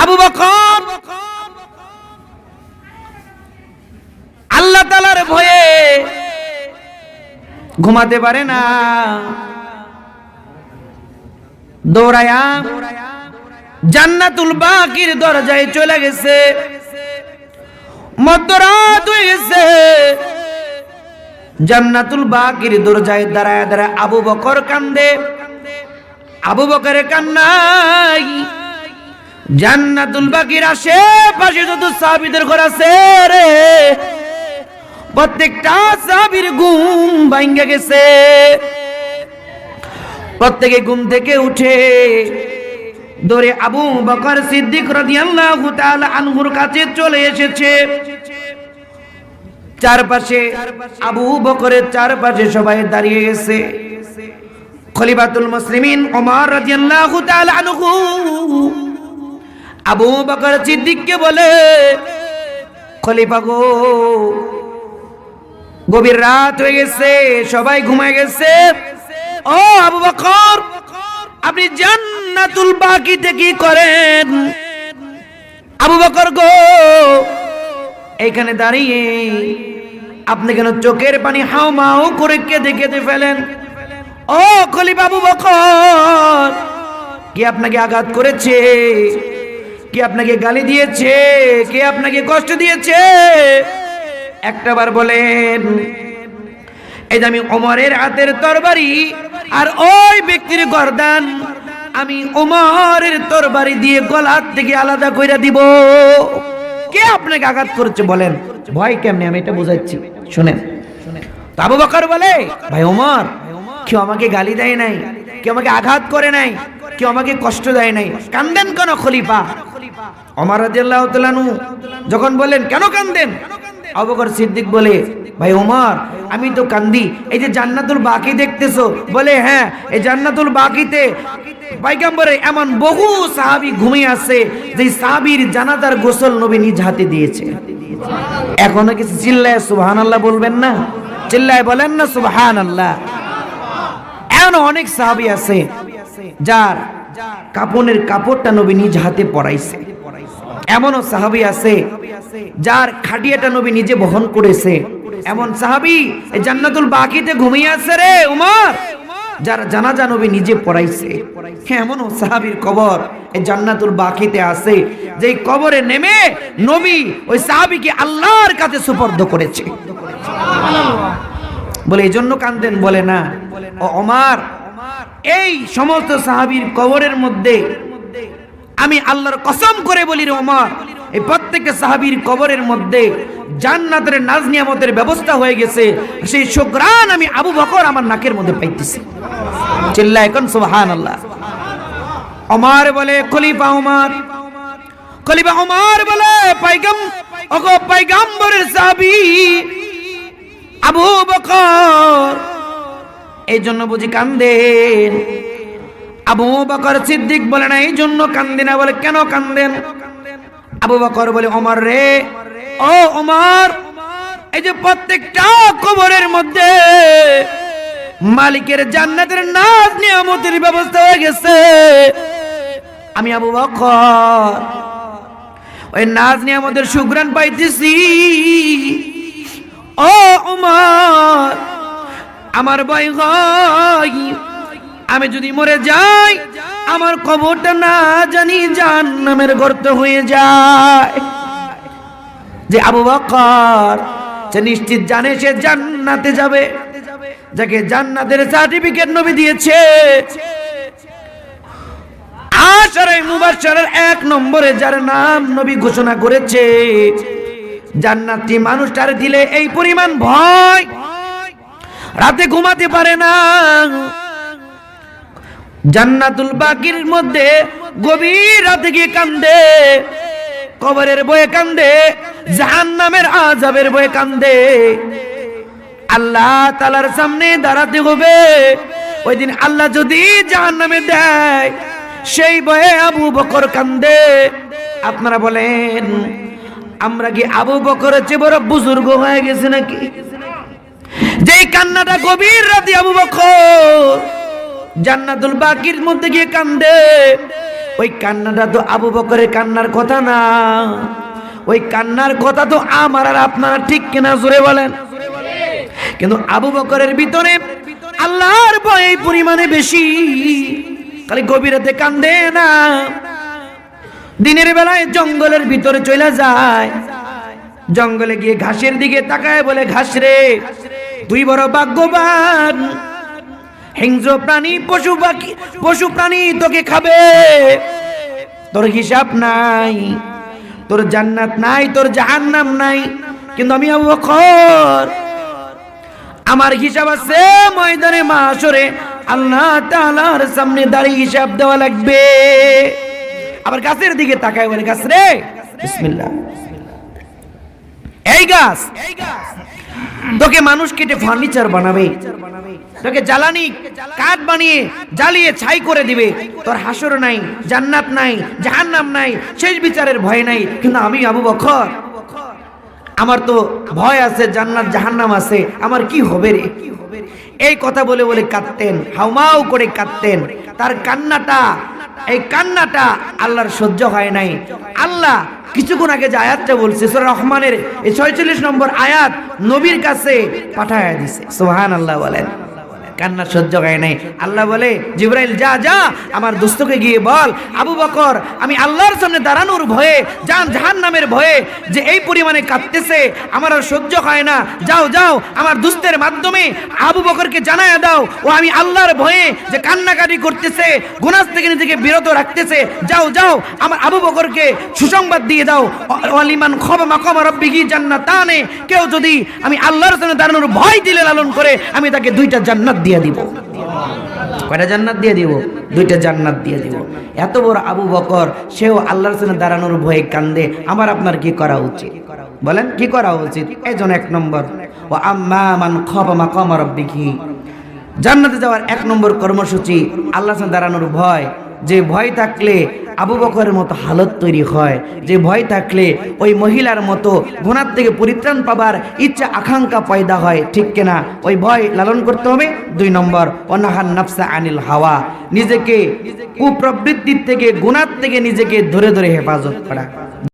আবু বকর আল্লাহ তাআলার ভয়ে ঘুমাতে পারে না, দৌড়ায়া জান্নাতুল বাকির দরজায় চলে গেছে। মধ্যরাত হয়ে গেছে, জান্নাতুল বাকির দরজায় দাঁড়ায় দাঁড়ায় আবু বকর কান্দে। আবু বকরের কান্নাই জান্নাতুল বাকির আশেপাশে যত সাহাবীদের ঘর আছে রে, প্রত্যেকটা সাহাবীর ঘুম ভাঙে গেছে। প্রত্যেকে ঘুম থেকে উঠে দৌড়ে আবু বকর সিদ্দিক রাদিয়াল্লাহু তাআলা আনহুর কাছে চলে এসেছে। চারপাশে আবু বকরের চারপাশে সবাই দাঁড়িয়ে গেছে। খলিফাতুল মুসলিমিন ওমর রাদিয়াল্লাহু তাআলা আনহু আবু বকর সিদ্দিককে বলে, খলিফা গো, গভীর রাত হয়ে গেছে, সবাই ঘুমায় গেছে। ও আবু বকর, আপনি জান্নাতুল বাকিতে কি করেন? আবু বকর গো, এইখানে দাঁড়িয়ে আপনি কেন চোখের পানি হাও মাও করে কেঁদে কেঁদে ফেলেন? ও খলিফা আবু বকর, কে আপনাকে আঘাত করেছে? কে আপনাকে গালি দিয়েছে? কে আপনাকে কষ্ট দিয়েছে? একটাবার বলেন। এই যে আমি ওমরের হাতের তরবারি আর ওই ব্যক্তির গর্দান আমি ওমরের তরবারি দিয়ে গলার থেকে আলাদা কইরা দিব। কে আপনাকে আঘাত করেছে বলেন? ভয় কেমনে আমি এটা বুঝাচ্ছি, শুনেন। তো আবু বকর বলে, ভাই ওমর, কেউ আমাকে গালি দেয় নাই, কেউ আমাকে আঘাত করে নাই, কেউ আমাকে কষ্ট দেয় নাই, কান্দেন কেন খলিফা? ওমর রাদিয়াল্লাহু তাআলা আনহু যখন বললেন কেন কান্দেন, আবু বকর সিদ্দিক বলে, ভাই ওমর, আমি তো কান্দি, এই যে জান্নাতুল বাকি দেখতেছো, বলে হ্যাঁ, এই জান্নাতুল বাকিতে পয়গম্বরের এমন বহু সাহাবী ঘুমিয়ে আছে যে সাহাবীর জানাজার গোসল নবী নিজ হাতে দিয়েছে। এখনো কিছু চিল্লায় সুবহানাল্লাহ বলবেন না? চিল্লায় বলেন না সুবহানাল্লাহ। এমন অনেক সাহাবী আছে যার কাপনের কাপড়টা নবী নিজ হাতে পরাইছে। এমনও সাহাবী আছে যার খাটিয়াটা নবী নিজে বহন করেছে। এমন সাহাবী এই জান্নাতুল বাকিতে ঘুমিয়ে আছে রে উমর, যার জানাজা নবী নিজে পড়াইছে। এমনও সাহাবীর কবর এই জান্নাতুল বাকিতে আছে, যেই কবরে নেমে নবী ওই সাহাবীকে আল্লাহর কাছে সুপর্দ করেছে। বলে এই জন্য কান্দেন? বলে না, ও ওমর, এই সমস্ত সাহাবীর কবরের মধ্যে আমি আল্লাহর কসম করে বলি রে ওমর, এই প্রত্যেকটা সাহাবীর কবরের মধ্যে জান্নাতের নাজ নিয়ামতের ব্যবস্থা হয়ে গেছে। সেই সুঘ্রাণ আমি আবু বকর আমার নাকের মধ্যে পাইতেছি। চিল্লায় কোন সুবহানাল্লাহ। ওমর বলে, খলিফা ওমর, খলিফা ওমর বলে, পয়গম্বরের সাহাবী আবু বকর এই জন্য বুঝি কান্দেন? আবু বকর সিদ্দিক বলে না, এই জন্য কান্দি না। বলে কেন কান্দেন? আবু বকর বলে, ওমর রে, ও ওমর, এই যে প্রত্যেকটা কবরের মধ্যে মালিকের জান্নাতের নাজ নিয়ামতের ব্যবস্থা হয়ে গেছে। আমি আবু বকর ওই নাজ নিয়ামতের সুঘ্রাণ পাইতেছি। ও ওমর, আমার ভয় হয় আমি যদি মরে যাই, আমার কবরটা না জানি জাহান্নামের গর্ত হয়ে যায়। যে আবু বকর সে নিশ্চিত জানে সে জান্নাতে যাবে, যাকে জান্নাতের সার্টিফিকেট নবী দিয়েছে। আশারে মুবাশশারের 1 নম্বরে যার নাম নবী ঘোষণা করেছে, জান্নাতি মানুষটার দিলে এই পরিমাণ ভয়, রাতে ঘুমাতে পারে না। জান্নাতুল বাকির মধ্যে গভীর রাতে গিয়ে কান্দে, কবরের বয়ে কান্দে, জাহান্নামের আযাবের বয়ে কান্দে। আল্লাহ তাআলার সামনে দাঁড়াতে হবে। ওই দিন আল্লাহ যদি জাহান্নামে দেয়, সেই বয়ে আবু বকর কান্দে। আপনারা বলেন, আমরা কি আবু বকরের চেয়ে বড় বুজুর্গ হয়ে গেছে নাকি? যেই কান্নাটা গভীর রাতে আবু বকর জান্নাতুল বাকির মধ্যে গিয়ে কান্দে, ওই কান্নাটা তো আবু বকরের কান্নার কথা না, ওই কান্নার কথা তো আমার আর আপনারা ঠিক কিনা জোরে বলেন। কিন্তু আবু বকরের ভিতরে আল্লাহর ভয় এই পরিমাণে বেশি, খালি গভীর রাতে কান্দে না, দিনের বেলায় জঙ্গলের ভিতরে চলে যায়, জঙ্গলে গিয়ে ঘাসের দিকে তাকায় বলে, ঘাস রে তুই বড় ভাগ্যবান, হিংস্র প্রাণী পশু প্রাণী তোকে খাবে, তোর হিসাব নাই, তোর জান্নাত নাই, তোর জাহান্নাম নাই, কিন্তু আমি আবু বকর আমার হিসাব আছে, ময়দানে মাশরে আল্লাহ তাআলার সামনে দাঁড়িয়ে হিসাব দেওয়া লাগবে। আবার গাছের দিকে তাকায় বলে, গাছ রে বিসমিল্লাহ, এই গাছ তোকে মানুষ কেটে ফার্নিচার বানাবে, তোকে জ্বালানি কাঠ বানিয়ে জ্বালিয়ে ছাই করে দিবে, তোর হাসর নাই, জান্নাত নাই, জাহান্নাম নাই, শেষ বিচারের ভয় নাই, কিন্তু আমি আবু বকর আমার তো ভয় আছে, জান্নাত জাহান্নাম আছে, আমার কি হবে রে। এই কথা বলে বলে কাঁদতেন, হাউমাউ করে কাঁদতেন। তার কান্নাটা, এই কান্নাটা আল্লাহর সহ্য হয় নাই। আল্লাহ কিছুক্ষণ আগে যে আয়াতটা বলছে সূরা রহমানের এই 46 নম্বর আয়াত নবীর কাছে পাঠায়া দিছে, সুবহানাল্লাহ বলেন। কান্না সহ্য হয় নাই। আল্লাহ বলে, জিবরাইল যা যা আমার দোস্তকে গিয়ে বল, আবু বকর আমি আল্লাহর সামনে দাঁড়ানোর ভয়ে, জাহান্নামের ভয়ে যে এই পরিমাণে কাঁদতেছে, আমার আর সহ্য হয় না, যাও যাও আমার দোস্তের মাধ্যমে আবু বকরকে জানায়া দাও, ও আমি আল্লাহর ভয়ে যে কান্নাকাটি করতেছে, গুনাহ থেকে নিজেকে বিরত রাখতেছে, যাও যাও আমার আবু বকরকে সুসংবাদ দিয়ে দাও, ওয়ালিমান খাফা মাকাম রাব্বিহি জান্নাতানে, কেউ যদি আমি আল্লাহর সামনে দাঁড়ানোর ভয় দিলে লালন করে, আমি তাকে 2টা জান্নাত দিয়ে দিব। কয়টা জান্নাত দিয়ে দিব? 2টা জান্নাত দিয়ে দিব। এত বড় আবু বকর, সেও আল্লাহর সামনে দাঁড়ানোর ভয়ে কান্দে। আমার আপনার কি করা উচিত বলেন? কি করা উচিত? এই জন্য 1 নম্বর, ওয়া আম্মা মান খাফা মাকাম রাব্বিহি, জান্নাতে যাওয়ার 1 নম্বর কর্মসূচি আল্লাহর সামনে দাঁড়ানোর ভয়। যে ভয় থাকলে আবু বকরের মতো হালত তৈরি হয়, যে ভয় থাকলে ওই মহিলার মতো গুনাহ থেকে পরিত্রাণ পাবার ইচ্ছা আকাঙ্ক্ষা পয়দা হয়, ঠিক কিনা? ওই ভয় লালন করতে হবে। 2 নম্বর, ওয়ানাহান নাফসা আনিল হাওয়া, নিজেকে কুপ্রবৃত্তির থেকে, গুনাহ থেকে নিজেকে ধরে ধরে হেফাজত করা।